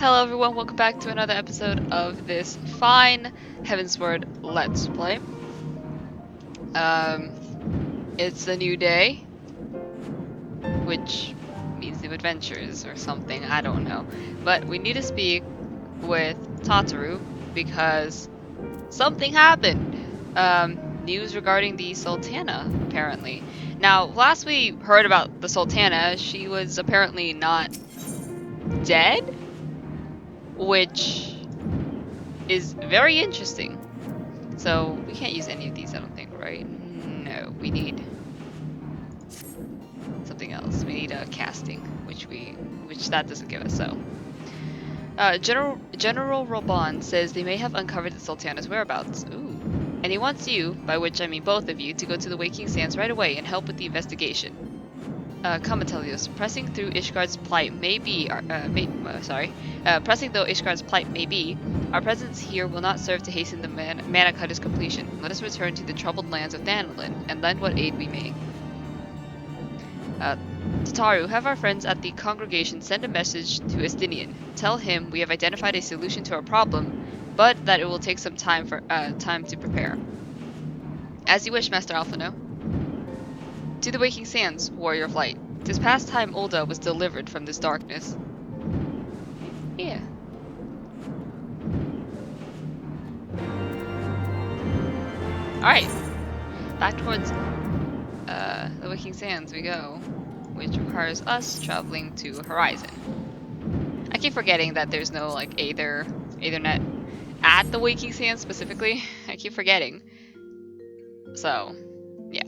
Hello everyone, welcome back to another episode of this fine Heavensward Let's Play. It's a new day, which means new adventures or something, I don't know. But we need to speak with Tataru because something happened. News regarding the Sultana, apparently. Now, last we heard about the Sultana, she was apparently not dead, which is very interesting. So we can't use any of these, I don't think, right? No, we need something else. We need a casting, which that doesn't give us. So, General Roban says they may have uncovered the Sultana's whereabouts. Ooh, and he wants you, by which I mean both of you, to go to the Waking Sands right away and help with the investigation. Come, Atelios. Pressing though Ishgard's plight may be, our presence here will not serve to hasten the Mana Cutter's completion. Let us return to the troubled lands of Thanlin and lend what aid we may. Tataru, have our friends at the congregation send a message to Estinian. Tell him we have identified a solution to our problem, but that it will take some time to prepare. As you wish, Master Alphino. To the Waking Sands, warrior of light. 'Tis past time Ulda was delivered from this darkness. Yeah. Alright. Back towards the Waking Sands we go, which requires us traveling to Horizon. I keep forgetting that there's no like Aethernet at the Waking Sands specifically. I keep forgetting. So, yeah.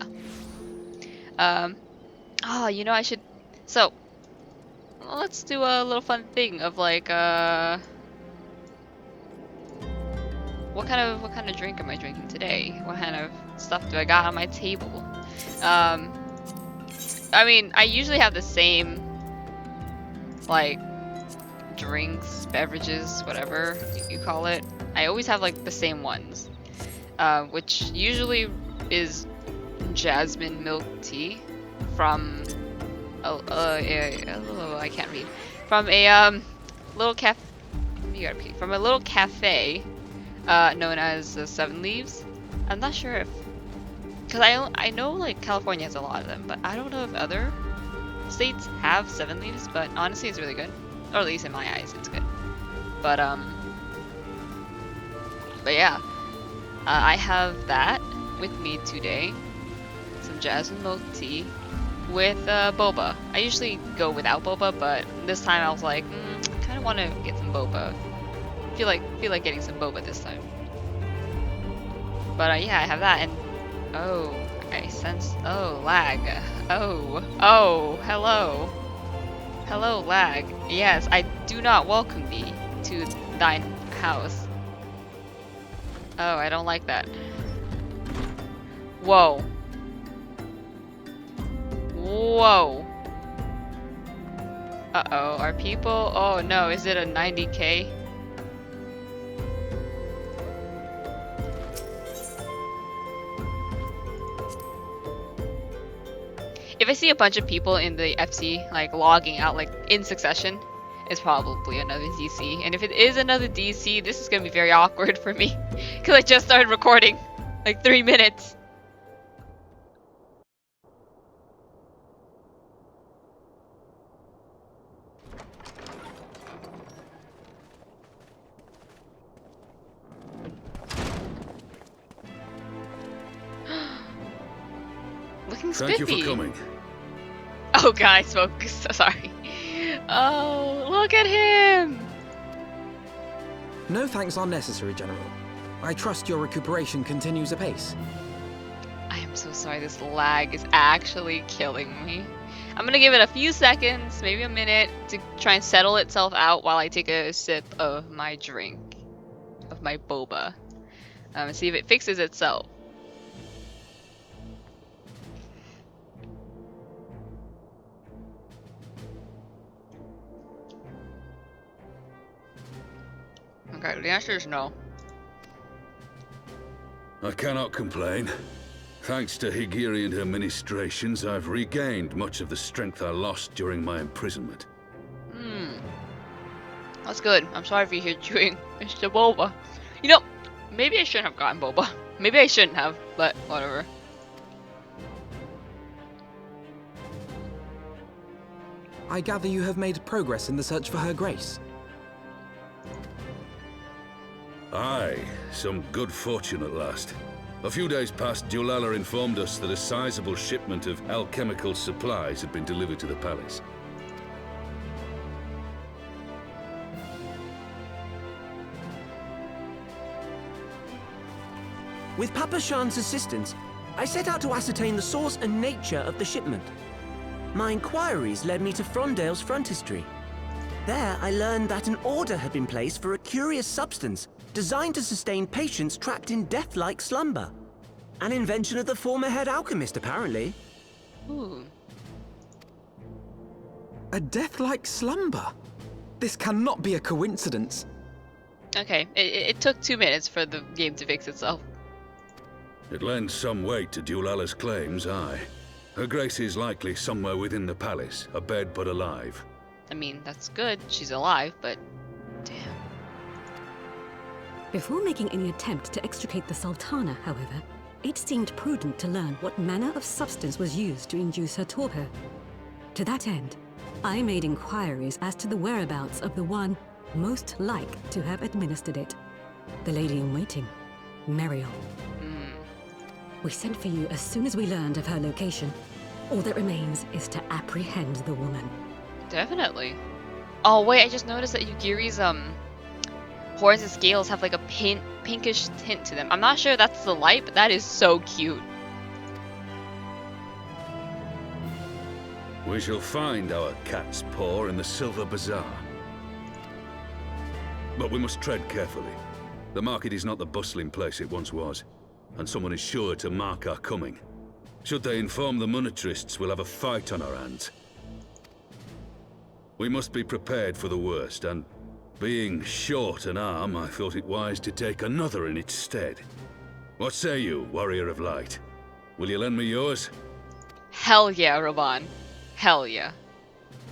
Oh, you know, I should. So, let's do a little fun thing of like, what kind of drink am I drinking today? What kind of stuff do I got on my table? I mean, I usually have the same, like, drinks, beverages, whatever you call it. I always have like the same ones, which usually is jasmine milk tea from I can't read, from a little from a little cafe known as Seven Leaves. I'm not sure if, because I know like California has a lot of them, but I don't know if other states have Seven Leaves. But honestly, it's really good, or at least in my eyes, it's good. But yeah, I have that with me today. Some jasmine milk tea with boba. I usually go without boba, but this time I was like, I kind of want to get some boba. Feel like getting some boba this time. But yeah, I have that, and oh, I sense lag. Oh, hello lag. Yes, I do not welcome thee to thine house. Oh, I don't like that. Whoa. Whoa. Uh-oh, are people? Oh no, is it a 90k? If I see a bunch of people in the FC like logging out like in succession, it's probably another DC. And if it is another DC, this is gonna be very awkward for me because I just started recording like 3 minutes. Looking spiffy. Thank you for coming. Oh, guys, focus. Sorry. Oh, look at him. No thanks are necessary, General. I trust your recuperation continues apace. I am so sorry. This lag is actually killing me. I'm gonna give it a few seconds, maybe a minute, to try and settle itself out while I take a sip of my drink, of my boba, and see if it fixes itself. Okay, the answer is no. I cannot complain. Thanks to Higiri and her ministrations, I've regained much of the strength I lost during my imprisonment. That's good. I'm sorry if you hear chewing. It's the boba. You know, maybe I shouldn't have gotten boba. Maybe I shouldn't have, but whatever. I gather you have made progress in the search for Her Grace. Aye, some good fortune at last. A few days past, Dulala informed us that a sizable shipment of alchemical supplies had been delivered to the palace. With Papa Shan's assistance, I set out to ascertain the source and nature of the shipment. My inquiries led me to Frondale's frontistery. There, I learned that an order had been placed for a curious substance designed to sustain patients trapped in death-like slumber. An invention of the former head alchemist, apparently. Ooh. A death-like slumber? This cannot be a coincidence. Okay, it took 2 minutes for the game to fix itself. It lends some weight to Dulala's claims, aye. Her Grace is likely somewhere within the palace, abed but alive. I mean, that's good. She's alive, but damn. Before making any attempt to extricate the Sultana, however, it seemed prudent to learn what manner of substance was used to induce her torpor. To that end, I made inquiries as to the whereabouts of the one most like to have administered it. The lady in waiting, Mariel. We sent for you as soon as we learned of her location. All that remains is to apprehend the woman. Definitely. Oh wait, I just noticed that Yugiri's horns and scales have like a pinkish tint to them. I'm not sure that's the light, but that is so cute. We shall find our cat's paw in the Silver Bazaar. But we must tread carefully. The market is not the bustling place it once was, and someone is sure to mark our coming. Should they inform the monetarists, we'll have a fight on our hands. We must be prepared for the worst, and being short an arm, I thought it wise to take another in its stead. What say you, Warrior of Light? Will you lend me yours? Hell yeah, Raban. Hell yeah.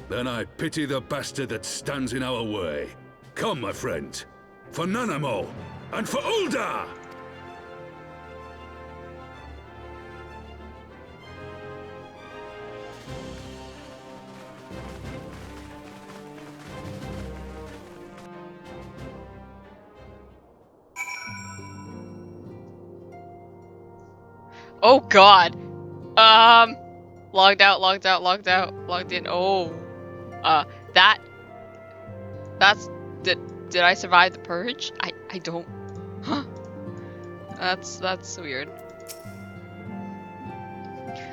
Then I pity the bastard that stands in our way. Come, my friends, for Nanamo, and for Ul'dah! Oh god. Logged out, logged out, logged out, logged in. Oh. Did I survive the purge? I don't. Huh. That's weird.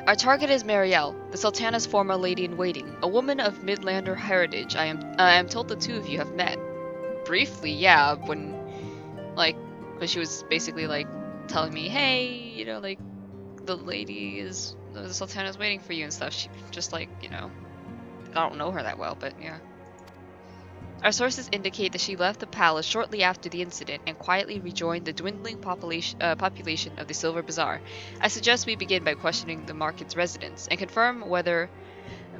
Our target is Mariel, the Sultana's former lady-in-waiting, a woman of Midlander heritage. I am told the two of you have met. Briefly, yeah, when she was basically like telling me, hey, you know, like the Sultana's waiting for you and stuff. She just like, you know, I don't know her that well, but yeah. Our sources indicate that she left the palace shortly after the incident and quietly rejoined the dwindling population of the Silver Bazaar. I suggest we begin by questioning the market's residents and confirm whether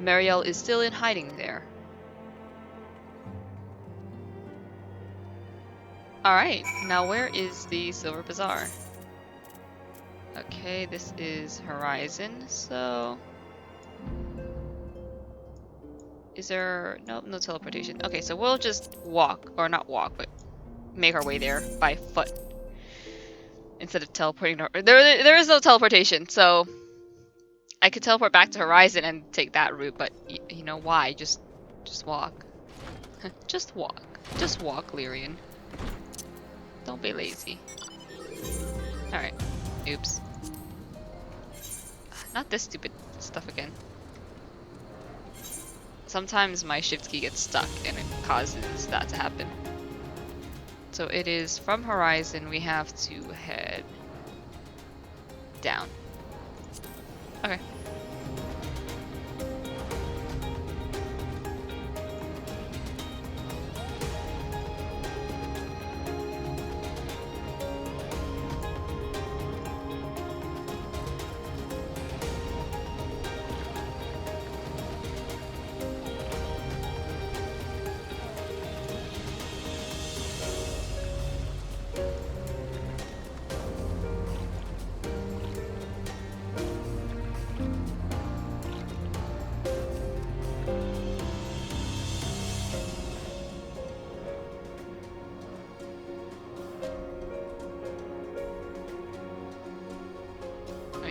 Mariel is still in hiding there. Alright, now where is the Silver Bazaar? Okay, this is Horizon, so... Is there... Nope, no teleportation. Okay, so we'll just walk, or not walk, but make our way there by foot. Instead of teleporting... There is no teleportation, so... I could teleport back to Horizon and take that route, but you know why? Just walk. Just walk. Just walk, Lyrian. Don't be lazy. Alright. Oops. Not this stupid stuff again. Sometimes my shift key gets stuck and it causes that to happen. So it is from Horizon, we have to head down. Okay.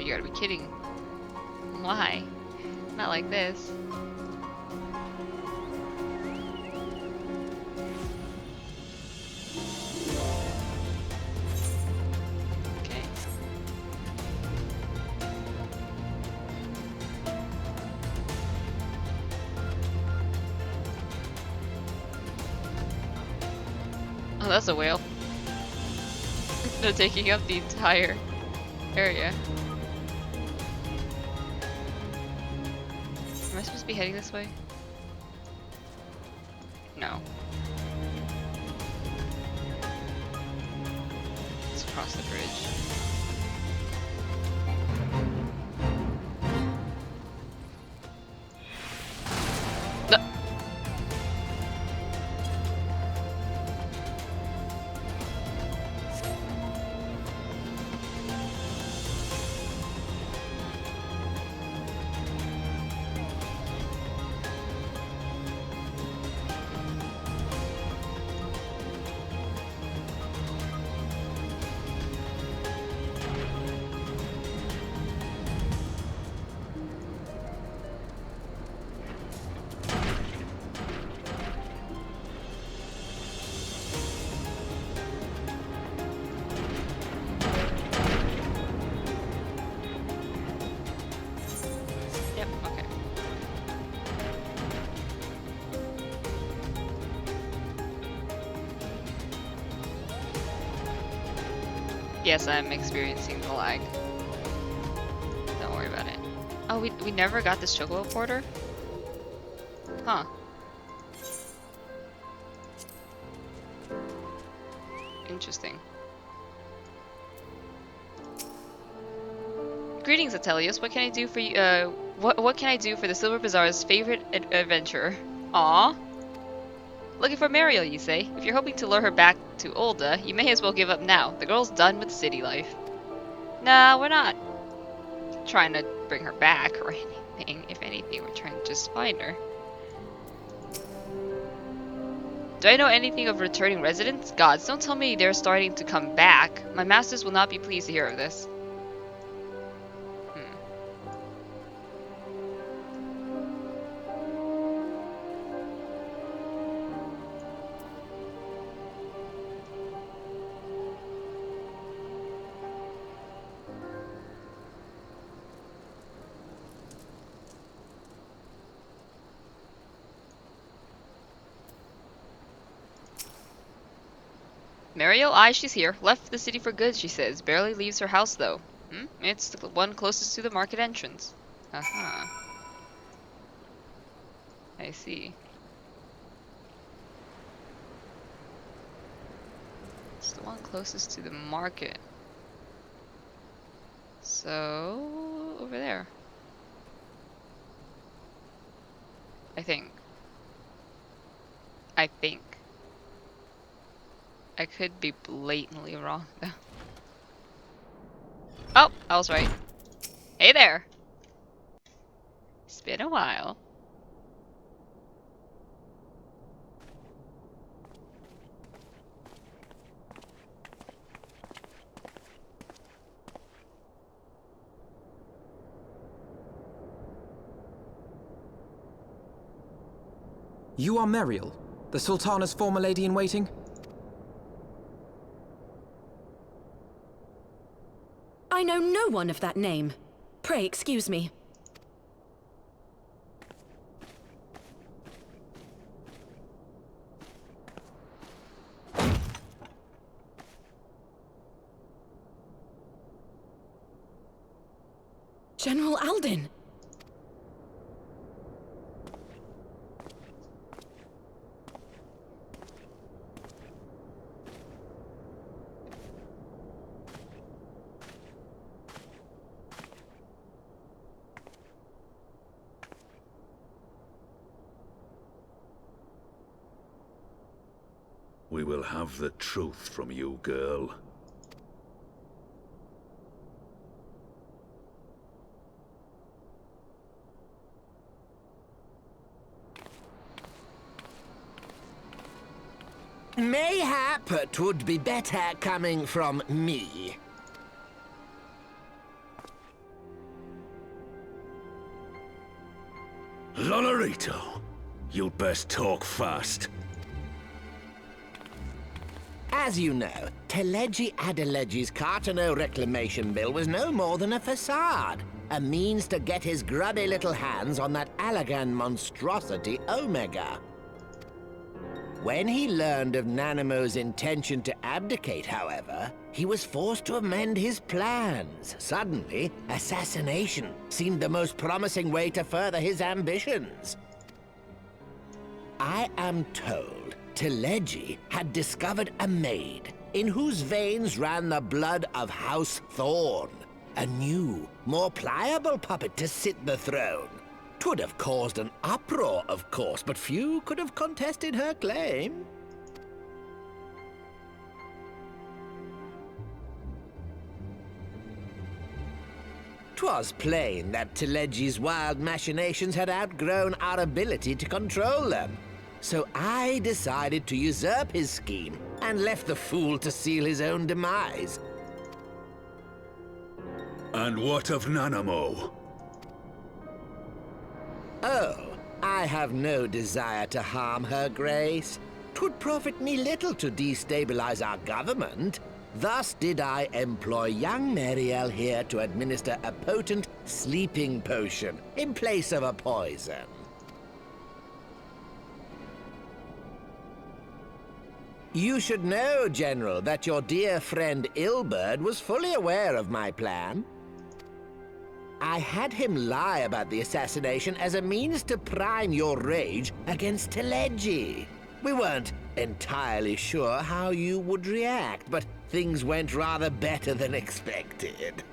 You gotta be kidding. Why? Not like this. Okay. Oh, that's a whale. They're taking up the entire area. Am I supposed to be heading this way? No. Let's cross the bridge. No. Yep, okay. Yes, I'm experiencing the lag. Don't worry about it. Oh, we never got this chocobo porter? Huh. Interesting. Greetings, Atelius. What can I do for you? What can I do for the Silver Bazaar's favorite adventurer? Aw. Looking for Mariel, you say? If you're hoping to lure her back to Ulda, you may as well give up now. The girl's done with city life. Nah, we're not trying to bring her back or anything. If anything, we're trying to just find her. Do I know anything of returning residents? Gods, don't tell me they're starting to come back. My masters will not be pleased to hear of this. Mariel? Aye, she's here. Left the city for good, she says. Barely leaves her house, though. It's the one closest to the market entrance. Aha. I see. It's the one closest to the market. So, over there. I think. I could be blatantly wrong, though. Oh, I was right. Hey there! It's been a while. You are Mariel, the Sultana's former lady-in-waiting? I know no one of that name. Pray excuse me. General Alden! We will have the truth from you, girl. Mayhap it would be better coming from me. Rito, you'd best talk fast. As you know, Teleji Adeleji's Cartano reclamation bill was no more than a facade. A means to get his grubby little hands on that Allagan monstrosity Omega. When he learned of Nanamo's intention to abdicate, however, he was forced to amend his plans. Suddenly, assassination seemed the most promising way to further his ambitions. I am told Teleji had discovered a maid in whose veins ran the blood of House Thorn. A new, more pliable puppet to sit the throne. 'Twould have caused an uproar, of course, but few could have contested her claim. Twas plain that Teleji's wild machinations had outgrown our ability to control them. So I decided to usurp his scheme and left the fool to seal his own demise. And what of Nanamo? Oh, I have no desire to harm her grace. 'Twould profit me little to destabilize our government. Thus did I employ young Mariel here to administer a potent sleeping potion in place of a poison. You should know, General, that your dear friend Ilberd was fully aware of my plan. I had him lie about the assassination as a means to prime your rage against Teleji. We weren't entirely sure how you would react, but things went rather better than expected.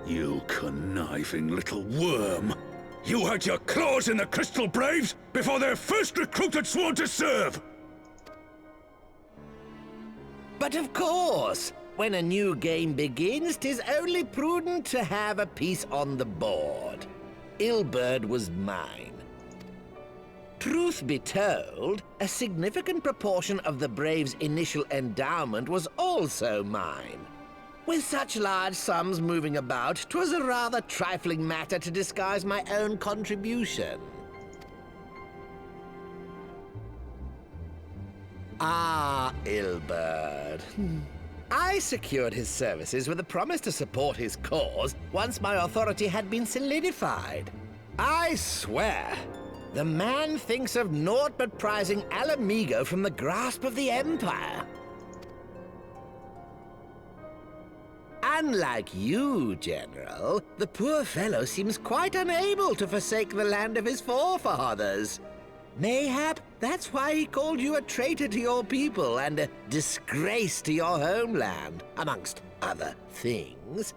You conniving little worm! You had your claws in the Crystal Braves before their first recruit had sworn to serve! But of course, when a new game begins, 'tis only prudent to have a piece on the board. Ilberd was mine. Truth be told, a significant proportion of the Braves' initial endowment was also mine. With such large sums moving about, 'twas a rather trifling matter to disguise my own contribution. Ah, Ilberd. I secured his services with a promise to support his cause once my authority had been solidified. I swear, the man thinks of naught but prizing Alamigo from the grasp of the Empire. Unlike you, General, the poor fellow seems quite unable to forsake the land of his forefathers. Mayhap that's why he called you a traitor to your people and a disgrace to your homeland, amongst other things.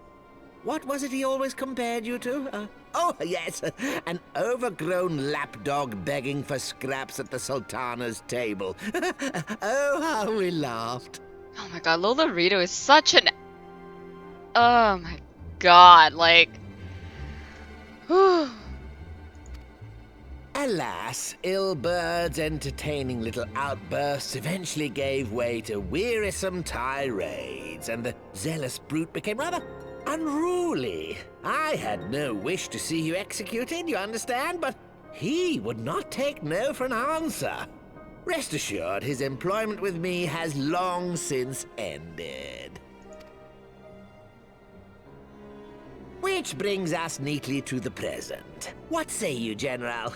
What was it he always compared you to? Oh, yes, an overgrown lapdog begging for scraps at the Sultana's table. Oh, how we laughed. Oh my god, Lola Rito is such an... Oh my god, like... Alas, Ilberd's entertaining little outbursts eventually gave way to wearisome tirades, and the zealous brute became rather unruly. I had no wish to see you executed, you understand, but he would not take no for an answer. Rest assured, his employment with me has long since ended. Which brings us neatly to the present. What say you, General?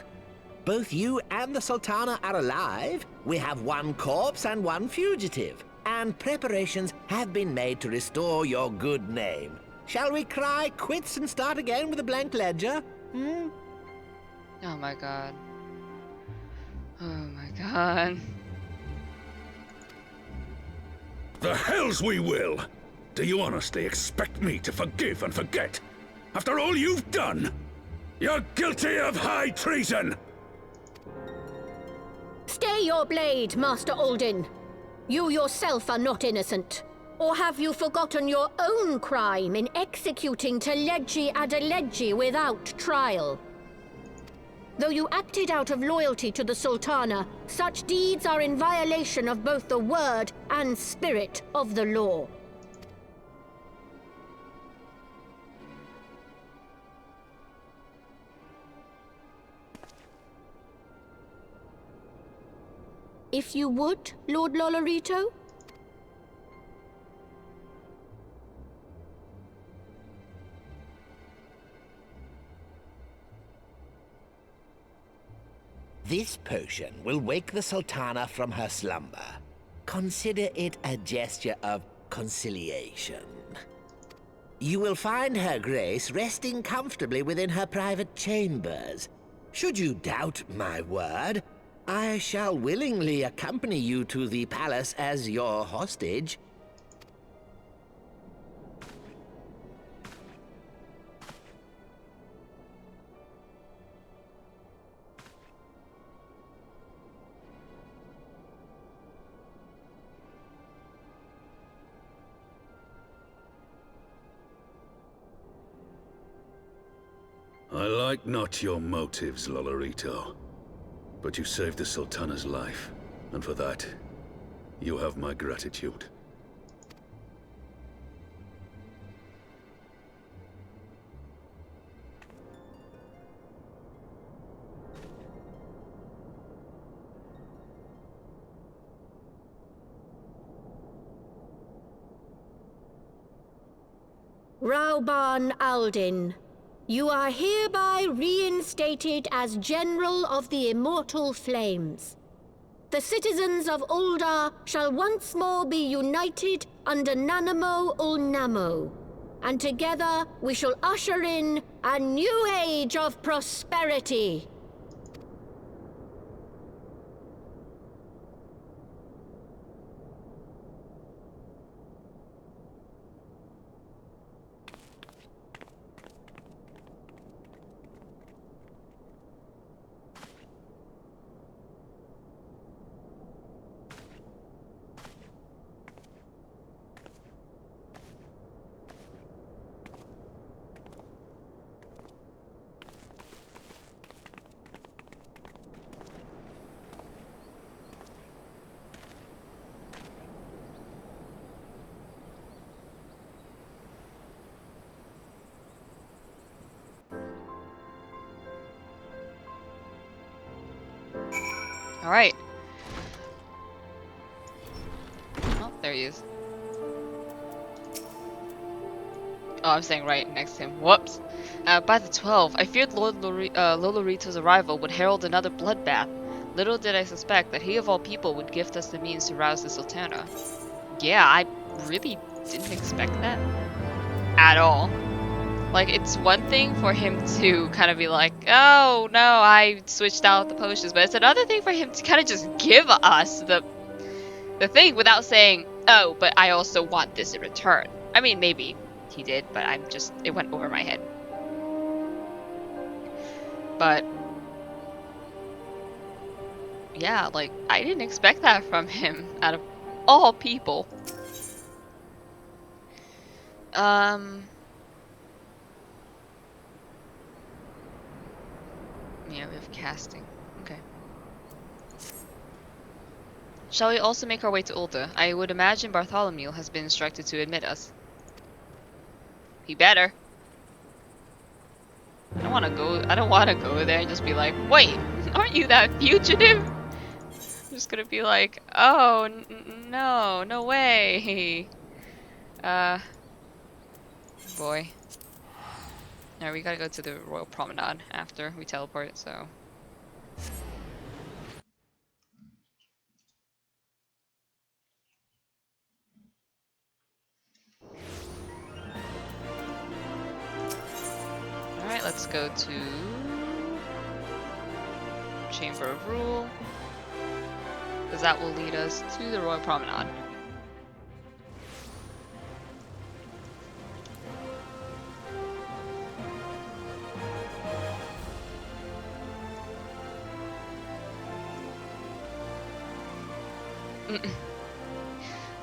Both you and the Sultana are alive. We have one corpse and one fugitive. And preparations have been made to restore your good name. Shall we cry quits and start again with a blank ledger? Hmm? Oh my god. Oh my god. The hells we will! Do you honestly expect me to forgive and forget? After all you've done? You're guilty of high treason! Stay your blade, Master Alden. You yourself are not innocent. Or have you forgotten your own crime in executing Teleji Adeleji without trial? Though you acted out of loyalty to the Sultana, such deeds are in violation of both the word and spirit of the law. if you would, Lord Lolorito? This potion will wake the Sultana from her slumber. Consider it a gesture of conciliation. You will find Her Grace resting comfortably within her private chambers. Should you doubt my word, I shall willingly accompany you to the palace as your hostage. I like not your motives, Lolorito. But you saved the Sultana's life, and for that, you have my gratitude. Rauban Aldin, you are hereby reinstated as General of the Immortal Flames. The citizens of Ul'dah shall once more be united under Nanamo Ul'Namo, and together we shall usher in a new age of prosperity. Alright. Oh, there he is. Oh, I'm saying right next to him. Whoops. By the 12, I feared Lord Lolorito's arrival would herald another bloodbath. Little did I suspect that he of all people would gift us the means to rouse the Sultana. Yeah, I really didn't expect that. At all. Like, it's one thing for him to kind of be like, oh no, I switched out the potions, but it's another thing for him to kind of just give us the thing without saying, oh, but I also want this in return. I mean, maybe he did, but it went over my head. But yeah, like, I didn't expect that from him out of all people. Yeah, we have casting. Okay. Shall we also make our way to Ul'dah? I would imagine Bartholomew has been instructed to admit us. He better. I don't want to go there and just be like, wait, aren't you that fugitive? I'm just gonna be like, oh, no, no way. Boy. No, we gotta go to the Royal Promenade after we teleport, so. Alright, let's go to Chamber of Rule, because that will lead us to the Royal Promenade.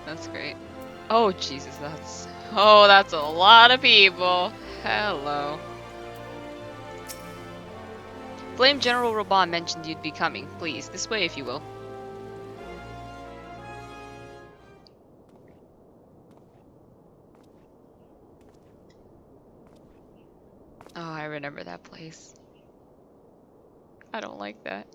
That's great. Oh Jesus, that's a lot of people. Hello. Flame General Raban mentioned you'd be coming. Please, this way if you will. Oh, I remember that place. I don't like that.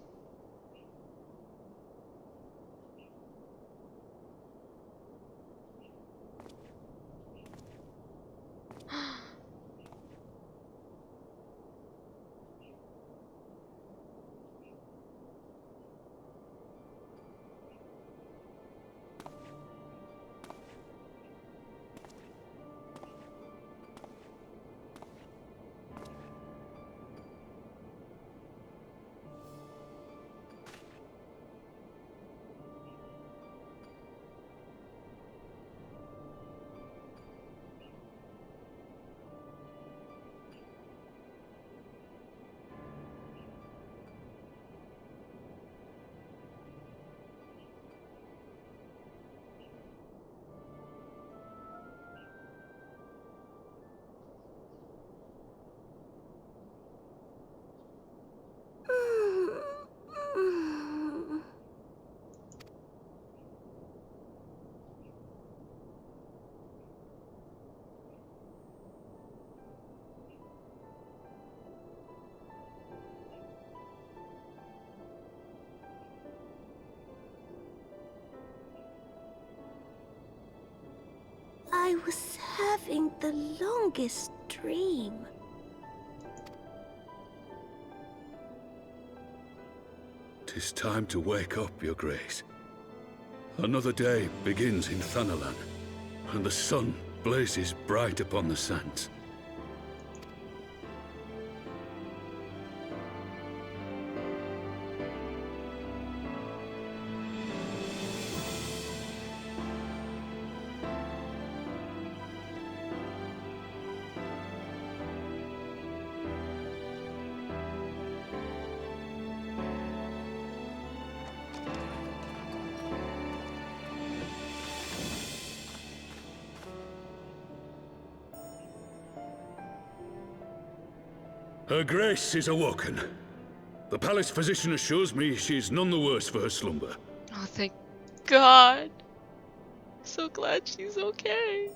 I was having the longest dream. "'Tis time to wake up, Your Grace. Another day begins in Thanalan, and the sun blazes bright upon the sands. Her Grace is awoken. The palace physician assures me she's none the worse for her slumber. Oh, thank God. So glad she's okay.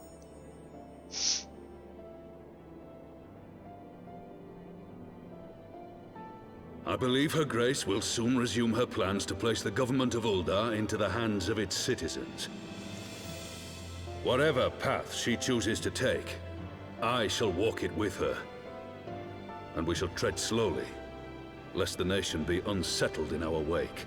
I believe Her Grace will soon resume her plans to place the government of Uldar into the hands of its citizens. Whatever path she chooses to take, I shall walk it with her. And we shall tread slowly, lest the nation be unsettled in our wake.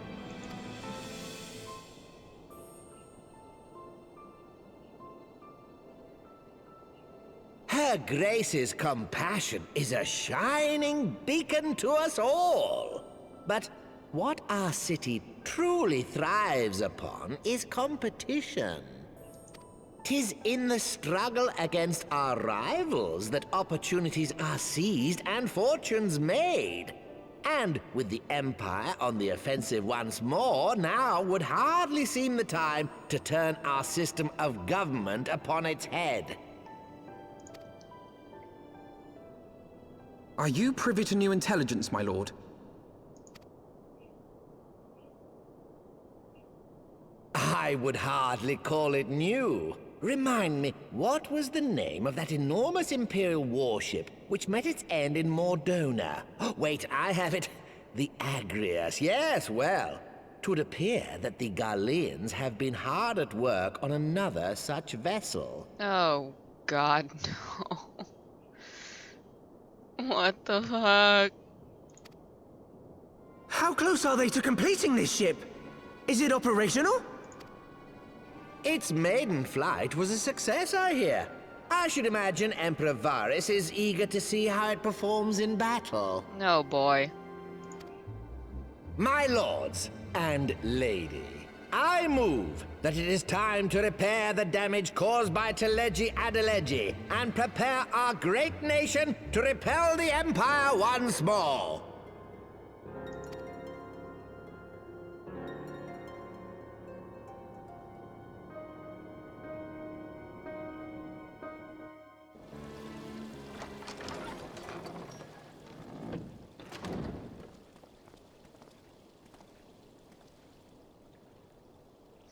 Her Grace's compassion is a shining beacon to us all. But what our city truly thrives upon is competition. 'Tis in the struggle against our rivals that opportunities are seized and fortunes made. And with the Empire on the offensive once more, now would hardly seem the time to turn our system of government upon its head. Are you privy to new intelligence, my lord? I would hardly call it new. Remind me, what was the name of that enormous Imperial warship which met its end in Mordona? Oh, wait, I have it. The Agrias, yes, well. 'Twould appear that the Garleans have been hard at work on another such vessel. Oh, God, no. What the fuck? How close are they to completing this ship? Is it operational? Its maiden flight was a success, I hear. I should imagine Emperor Varys is eager to see how it performs in battle. No, boy. My lords and lady, I move that it is time to repair the damage caused by Teleji Adeleji and prepare our great nation to repel the Empire once more.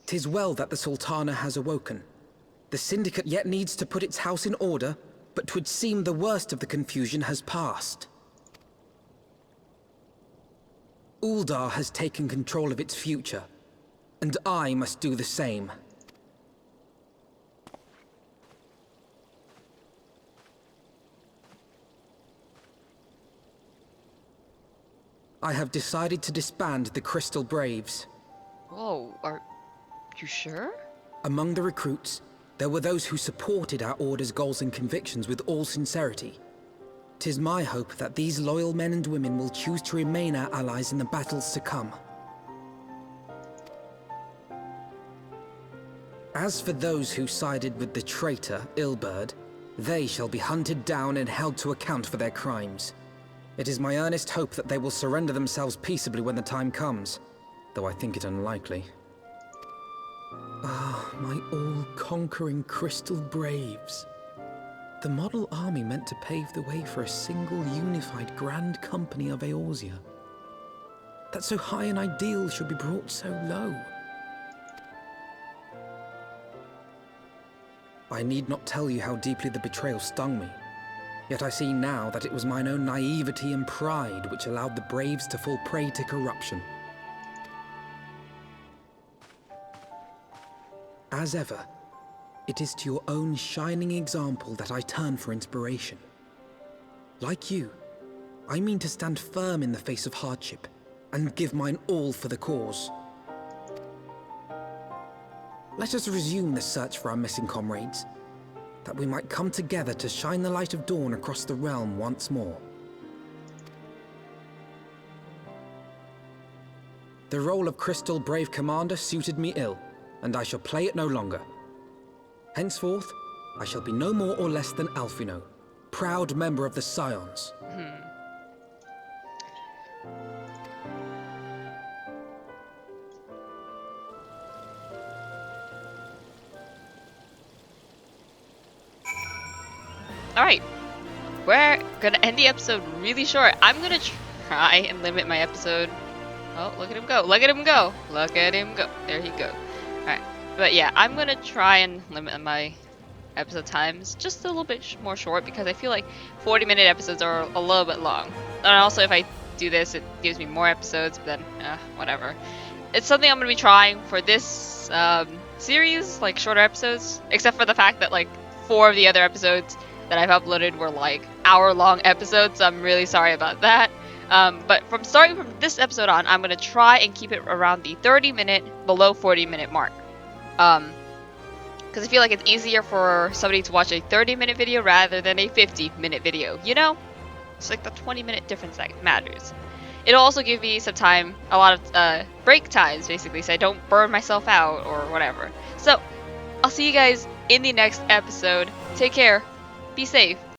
"'Tis well that the Sultana has awoken. The Syndicate yet needs to put its house in order, but 'twould seem the worst of the confusion has passed. Uldar has taken control of its future, and I must do the same. I have decided to disband the Crystal Braves. Whoa, are you sure? Among the recruits, there were those who supported our Order's goals and convictions with all sincerity. 'Tis my hope that these loyal men and women will choose to remain our allies in the battles to come. As for those who sided with the traitor, Ilberd, they shall be hunted down and held to account for their crimes. It is my earnest hope that they will surrender themselves peaceably when the time comes, though I think it unlikely. Ah, my all-conquering Crystal Braves. The model army meant to pave the way for a single unified Grand Company of Eorzea. That so high an ideal should be brought so low. I need not tell you how deeply the betrayal stung me. Yet I see now that it was mine own naivety and pride which allowed the Braves to fall prey to corruption. As ever, It is to your own shining example that I turn for inspiration. Like you, I mean to stand firm in the face of hardship and give mine all for the cause. Let us resume the search for our missing comrades, that we might come together to shine the light of dawn across the realm once more. The role of Crystal Brave Commander suited me ill, and I shall play it no longer. Henceforth, I shall be no more or less than Alphino, proud member of the Scions. Alright, we're gonna end the episode really short. I'm gonna try and limit my episode. Oh, look at him go. Look at him go. Look at him go. There he go. Alright, but yeah, I'm gonna try and limit my episode times just a little bit more short because I feel like 40-minute episodes are a little bit long. And also, if I do this, it gives me more episodes, but then, whatever. It's something I'm gonna be trying for this series, like shorter episodes, except for the fact that like 4 of the other episodes that I've uploaded were like hour-long episodes, so I'm really sorry about that. But starting from this episode on, I'm gonna try and keep it around the 30-minute, below 40-minute mark. Because I feel like it's easier for somebody to watch a 30-minute video rather than a 50-minute video, you know? It's like the 20-minute difference that matters. It'll also give me some time, a lot of break times, basically, so I don't burn myself out or whatever. So, I'll see you guys in the next episode. Take care. Be safe.